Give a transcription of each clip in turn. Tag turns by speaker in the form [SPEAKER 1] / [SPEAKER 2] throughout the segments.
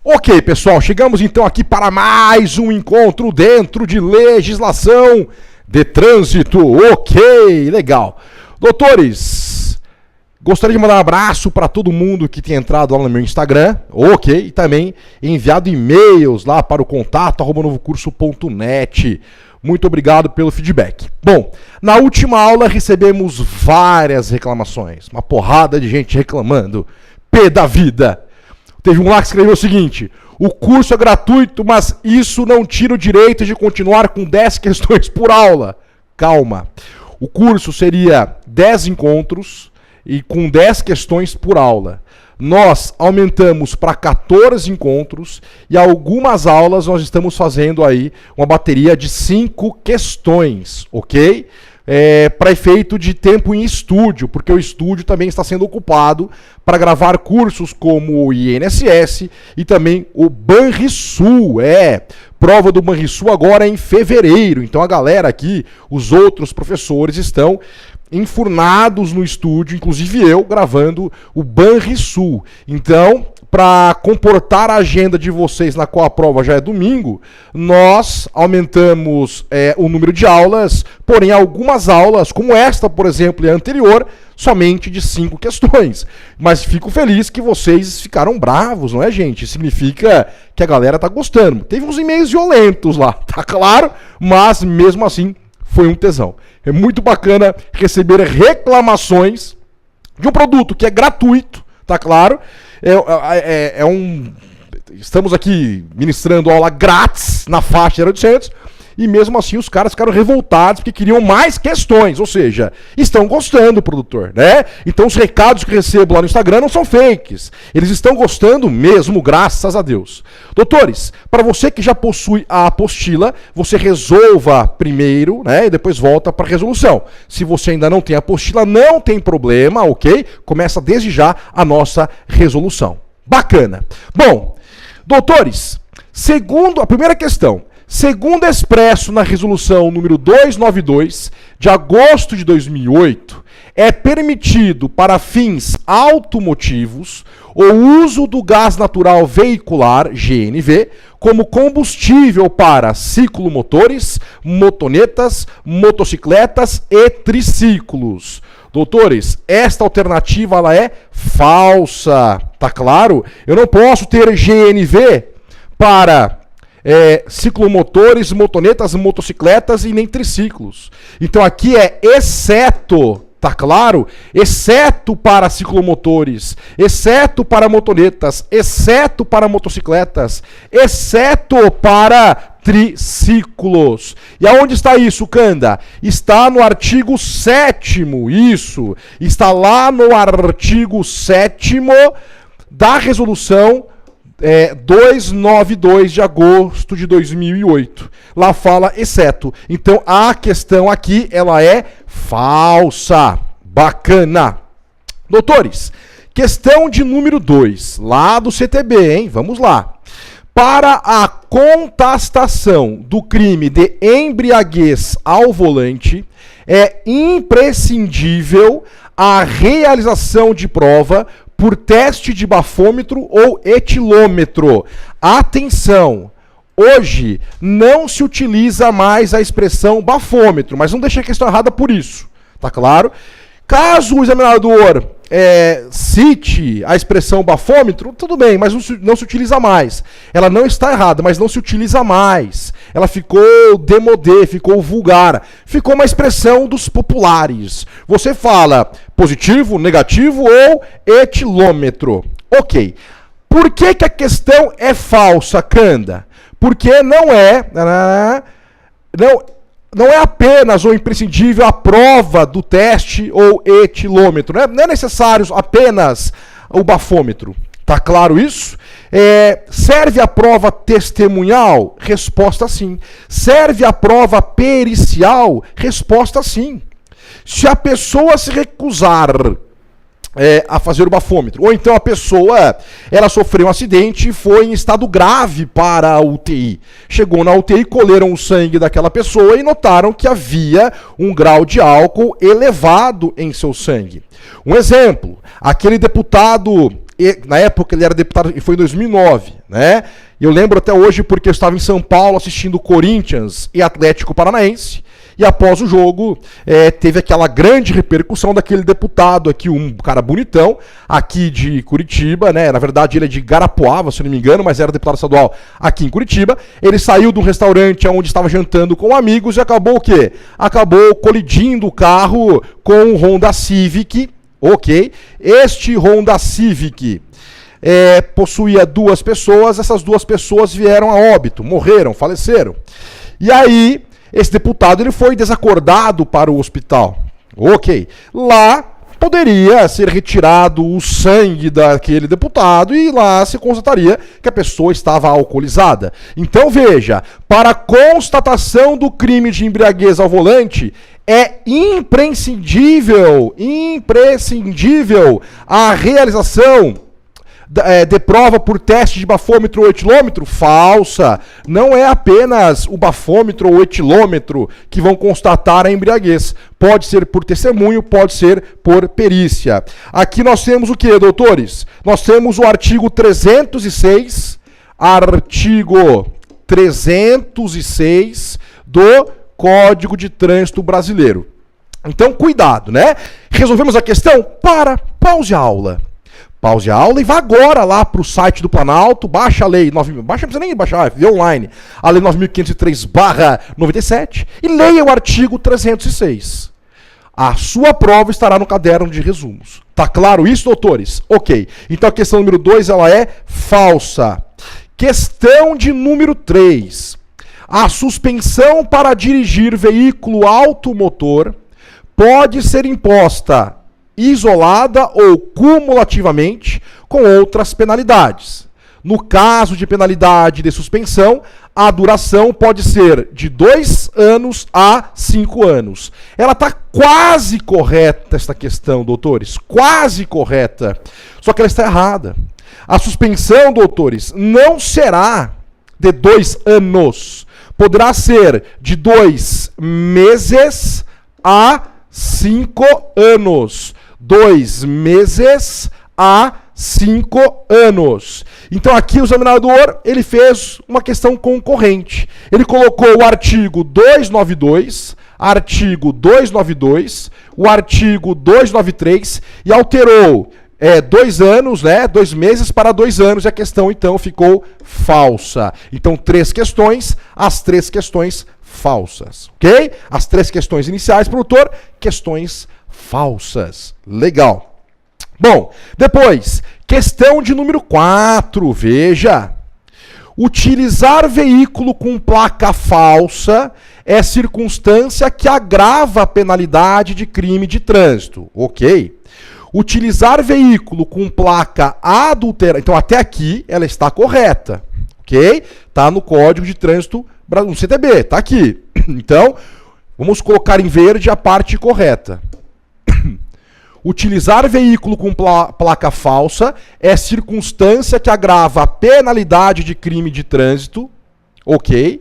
[SPEAKER 1] Ok, pessoal, chegamos então aqui para mais um encontro dentro de legislação de trânsito. Ok, legal. Doutores, gostaria de mandar um abraço para todo mundo que tem entrado lá no meu Instagram, ok, e também enviado e-mails lá para o contato@novocurso.net. Muito obrigado pelo feedback. Bom, na última aula recebemos várias reclamações, uma porrada de gente reclamando. Pé da vida. Teve um lá que escreveu o seguinte: o curso é gratuito, mas isso não tira o direito de continuar com 10 questões por aula. Calma. O curso seria 10 encontros e com 10 questões por aula. Nós aumentamos para 14 encontros e algumas aulas nós estamos fazendo aí uma bateria de 5 questões, ok? Para efeito de tempo em estúdio, porque o estúdio também está sendo ocupado para gravar cursos como o INSS e também o Banrisul. Prova do Banrisul agora é em fevereiro, então a galera aqui, os outros professores estão enfurnados no estúdio, inclusive eu gravando o Banrisul. Então, para comportar a agenda de vocês, na qual a prova já é domingo, nós aumentamos o número de aulas, porém algumas aulas, como esta, por exemplo, e a anterior, somente de 5 questões. Mas fico feliz que vocês ficaram bravos, não é, gente? Significa que a galera tá gostando. Teve uns e-mails violentos lá, tá claro? Mas mesmo assim, foi um tesão. É muito bacana receber reclamações de um produto que é gratuito, tá claro? Estamos aqui ministrando aula grátis na faixa de 0800 e mesmo assim os caras ficaram revoltados porque queriam mais questões, ou seja, estão gostando do produtor, né? Então os recados que recebo lá no Instagram não são fakes, eles estão gostando mesmo, graças a Deus. Doutores, para você que já possui a apostila, você resolva primeiro, né, e depois volta para a resolução. Se você ainda não tem a apostila, não tem problema, ok? Começa desde já a nossa resolução. Bacana. Bom, doutores, a primeira questão. Segundo expresso na resolução número 292, de agosto de 2008, é permitido para fins automotivos o uso do gás natural veicular, GNV, como combustível para ciclomotores, motonetas, motocicletas e triciclos. Doutores, esta alternativa ela é falsa, tá claro? Eu não posso ter GNV para ciclomotores, motonetas, motocicletas e nem triciclos. Então aqui é exceto, tá claro? Exceto para ciclomotores, exceto para motonetas, exceto para motocicletas, exceto para triciclos. E aonde está isso, Canda? Está no artigo 7º, isso. Está lá no artigo 7º da resolução 292 de agosto de 2008. Lá fala exceto. Então a questão aqui ela é falsa. Bacana. Doutores, questão de número 2, lá do CTB, hein? Vamos lá. Para a contestação do crime de embriaguez ao volante, é imprescindível a realização de prova por teste de bafômetro ou etilômetro. Atenção! Hoje não se utiliza mais a expressão bafômetro, mas não deixe a questão errada por isso, tá claro? Caso o examinador cite a expressão bafômetro, tudo bem, mas não se utiliza mais. Ela não está errada, mas não se utiliza mais. Ela ficou démodé, ficou vulgar. Ficou uma expressão dos populares. Você fala positivo, negativo ou etilômetro. Ok. Por que a questão é falsa, Canda? Porque não é apenas ou imprescindível a prova do teste ou etilômetro. Não é necessário apenas o bafômetro. Tá claro isso? Serve a prova testemunhal? Resposta sim. Serve a prova pericial? Resposta sim. Se a pessoa se recusar a fazer o bafômetro, ou então a pessoa ela sofreu um acidente e foi em estado grave para a UTI. Chegou na UTI, colheram o sangue daquela pessoa e notaram que havia um grau de álcool elevado em seu sangue. Um exemplo, aquele deputado na época ele era deputado, e foi em 2009, né? Eu lembro até hoje porque eu estava em São Paulo assistindo Corinthians e Atlético Paranaense, e após o jogo teve aquela grande repercussão daquele deputado aqui, um cara bonitão, aqui de Curitiba, né? Na verdade ele é de Garapuava, se eu não me engano, mas era deputado estadual aqui em Curitiba. Ele saiu de um restaurante onde estava jantando com amigos e acabou o quê? Acabou colidindo o carro com um Honda Civic, ok? Este Honda Civic possuía 2 pessoas, essas 2 pessoas vieram a óbito, morreram, faleceram. E aí, esse deputado ele foi desacordado para o hospital. Ok. Lá poderia ser retirado o sangue daquele deputado e lá se constataria que a pessoa estava alcoolizada. Então veja, para constatação do crime de embriaguez ao volante, é imprescindível a realização de prova por teste de bafômetro ou etilômetro? Falsa. Não é apenas o bafômetro ou etilômetro que vão constatar a embriaguez. Pode ser por testemunho, pode ser por perícia. Aqui nós temos o que, doutores? Nós temos o artigo 306, do Código de Trânsito Brasileiro. Então, cuidado, né? Resolvemos a questão? Pause a aula. Pause a aula e vá agora lá para o site do Planalto, baixa a lei 9.000, não precisa nem baixar, vê online, a lei 9.503/97 e leia o artigo 306. A sua prova estará no caderno de resumos. Tá claro isso, doutores? Ok. Então a questão número 2, ela é falsa. Questão de número 3. A suspensão para dirigir veículo automotor pode ser imposta isolada ou cumulativamente com outras penalidades. No caso de penalidade de suspensão, a duração pode ser de 2 anos a 5 anos. Ela está quase correta, esta questão, doutores. Quase correta. Só que ela está errada. A suspensão, doutores, não será de 2 anos. Poderá ser de 2 meses a 5 anos. 2 meses a 5 anos. Então aqui o examinador, ele fez uma questão concorrente. Ele colocou o artigo 292, o artigo 293 e alterou 2 anos, né, 2 meses para 2 anos, e a questão então ficou falsa. Então 3 questões, as 3 questões falsas, ok? As 3 questões iniciais, produtor, questões falsas. Legal. Bom, depois, questão de número 4, veja. Utilizar veículo com placa falsa é circunstância que agrava a penalidade de crime de trânsito, ok? Utilizar veículo com placa adulterada, então até aqui ela está correta, ok? Está no Código de Trânsito, no CTB, está aqui. Então, vamos colocar em verde a parte correta. Utilizar veículo com placa falsa é circunstância que agrava a penalidade de crime de trânsito, ok?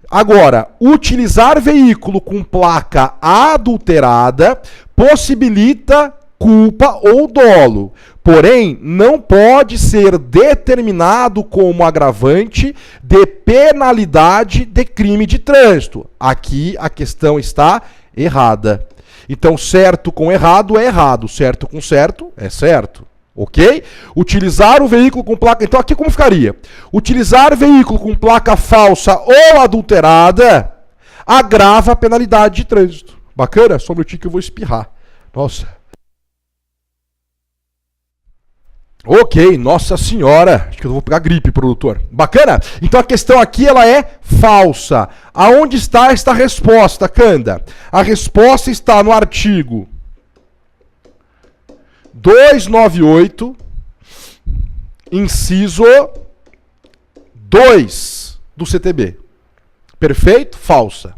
[SPEAKER 1] Agora, utilizar veículo com placa adulterada possibilita culpa ou dolo, porém não pode ser determinado como agravante de penalidade de crime de trânsito. Aqui a questão está errada. Então, certo com errado é errado, certo com certo é certo, ok? Utilizar o veículo com placa... Então, aqui como ficaria? Utilizar veículo com placa falsa ou adulterada agrava a penalidade de trânsito. Bacana? Só um minutinho que eu vou espirrar. Nossa. Ok, nossa senhora. Acho que eu vou pegar gripe, produtor. Bacana? Então a questão aqui ela é falsa. Aonde está esta resposta, Canda? A resposta está no artigo 298, inciso 2 do CTB. Perfeito? Falsa.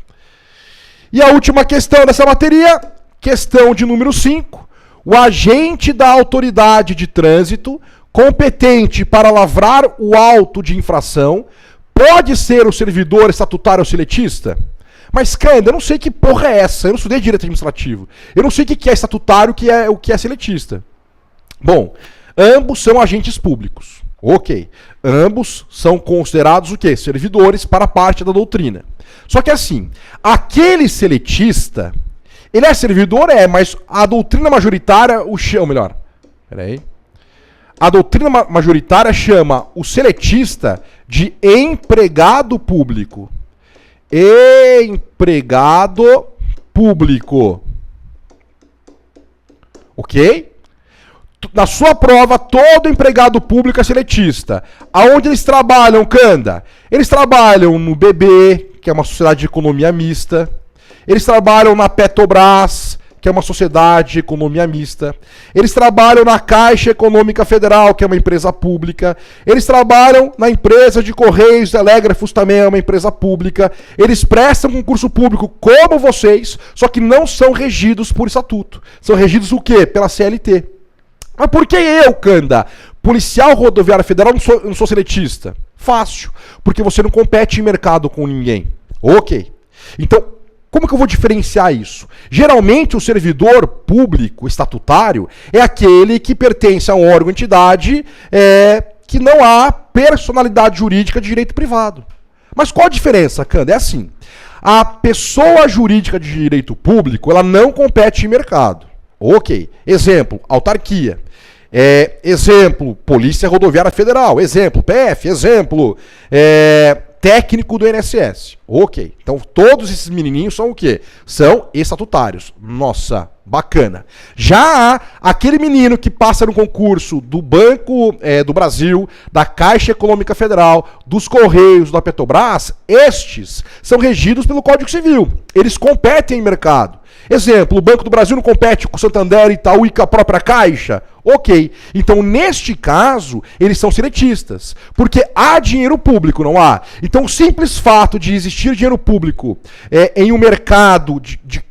[SPEAKER 1] E a última questão dessa matéria, questão de número 5. O agente da autoridade de trânsito, competente para lavrar o auto de infração, pode ser o servidor estatutário ou seletista? Mas, Cândido, eu não sei que porra é essa. Eu não estudei direito administrativo. Eu não sei o que é estatutário e o que é seletista. Bom, Ambos são agentes públicos. Ok. Ambos são considerados o quê? Servidores para parte da doutrina. Só que assim, aquele seletista, ele é servidor? É, mas a doutrina majoritária o chama, ou melhor, peraí. A doutrina majoritária chama o seletista de empregado público. Empregado público. Ok? Na sua prova, todo empregado público é seletista. Aonde eles trabalham, Canda? Eles trabalham no BB, que é uma sociedade de economia mista. Eles trabalham na Petrobras, que é uma sociedade de economia mista. Eles trabalham na Caixa Econômica Federal, que é uma empresa pública. Eles trabalham na empresa de Correios Telégrafos, também é uma empresa pública. Eles prestam concurso público como vocês, só que não são regidos por estatuto. São regidos o quê? Pela CLT. Mas por que eu, Canda, policial rodoviário federal, não sou seletista? Fácil. Porque você não compete em mercado com ninguém. Ok. Então, como que eu vou diferenciar isso? Geralmente, o servidor público estatutário é aquele que pertence a um órgão, entidade, que não há personalidade jurídica de direito privado. Mas qual a diferença, Canda? É assim. A pessoa jurídica de direito público, ela não compete em mercado. Ok. Exemplo, autarquia. Exemplo, Polícia Rodoviária Federal. Exemplo, PF. Exemplo, técnico do INSS. Ok. Então, todos esses menininhos são o quê? São estatutários. Nossa, bacana. Já há aquele menino que passa no concurso do Banco do Brasil, da Caixa Econômica Federal, dos Correios, da Petrobras, estes são regidos pelo Código Civil. Eles competem em mercado. Exemplo, o Banco do Brasil não compete com o Santander, Itaú e com a própria Caixa? Ok. Então, neste caso, eles são seletistas. Porque há dinheiro público, não há? Então, o simples fato de existir dinheiro público em um mercado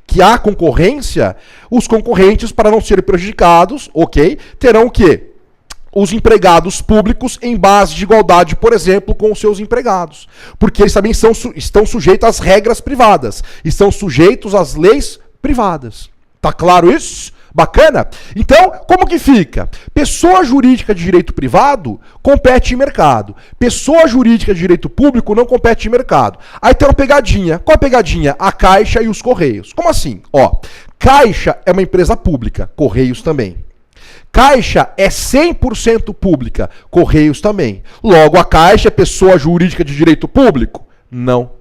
[SPEAKER 1] que há concorrência, os concorrentes, para não serem prejudicados, ok, terão o quê? Os empregados públicos em base de igualdade, por exemplo, com os seus empregados. Porque eles também estão sujeitos às regras privadas. Estão sujeitos às leis privadas. Tá claro isso? Bacana? Então, como que fica? Pessoa jurídica de direito privado compete em mercado. Pessoa jurídica de direito público não compete em mercado. Aí tem uma pegadinha. Qual a pegadinha? A Caixa e os Correios. Como assim? Ó, Caixa é uma empresa pública, Correios também. Caixa é 100% pública, Correios também. Logo, a Caixa é pessoa jurídica de direito público? Não.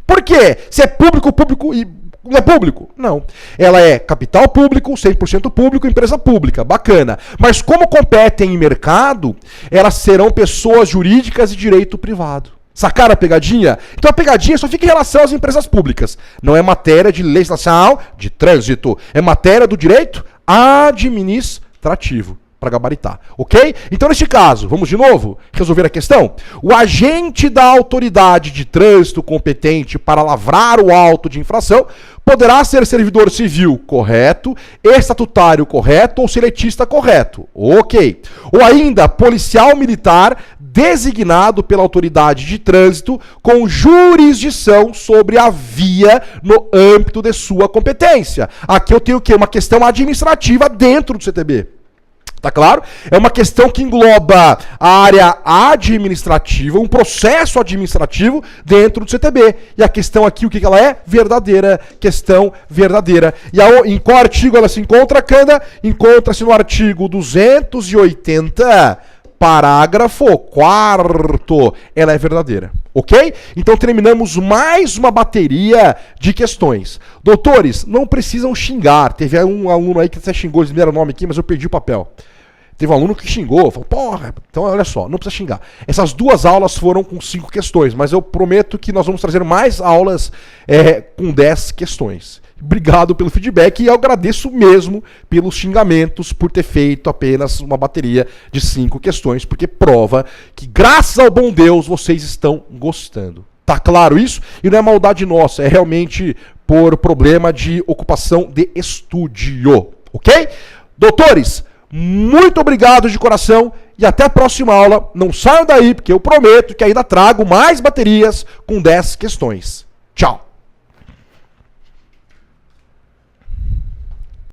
[SPEAKER 1] Por quê? Se é público, público e não é público? Não. Ela é capital público, 100% público, empresa pública. Bacana. Mas como competem em mercado, elas serão pessoas jurídicas de direito privado. Sacaram a pegadinha? Então a pegadinha só fica em relação às empresas públicas. Não é matéria de legislação de trânsito. É matéria do direito administrativo. Para gabaritar, ok? Então, neste caso, vamos de novo resolver a questão? O agente da autoridade de trânsito competente para lavrar o auto de infração poderá ser servidor civil correto, estatutário correto ou seletista correto, ok? Ou ainda, policial militar designado pela autoridade de trânsito com jurisdição sobre a via no âmbito de sua competência. Aqui eu tenho o quê? Uma questão administrativa dentro do CTB. Tá claro? É uma questão que engloba a área administrativa, um processo administrativo dentro do CTB. E a questão aqui, o que ela é? Verdadeira. Questão verdadeira. E em qual artigo ela se encontra, Canda? Encontra-se no artigo 280, parágrafo 4º. Ela é verdadeira. Ok? Então terminamos mais uma bateria de questões. Doutores, não precisam xingar. Teve um aluno aí que até xingou, eles me deram o nome aqui, mas eu perdi o papel. Teve um aluno que xingou, falou, porra, então olha só, não precisa xingar. Essas 2 aulas foram com 5 questões, mas eu prometo que nós vamos trazer mais aulas com 10 questões. Obrigado pelo feedback e eu agradeço mesmo pelos xingamentos por ter feito apenas uma bateria de 5 questões, porque prova que, graças ao bom Deus, vocês estão gostando. Tá claro isso? E não é maldade nossa, é realmente por problema de ocupação de estúdio, ok? Doutores, muito obrigado de coração e até a próxima aula. Não saiam daí, porque eu prometo que ainda trago mais baterias com 10 questões. Tchau!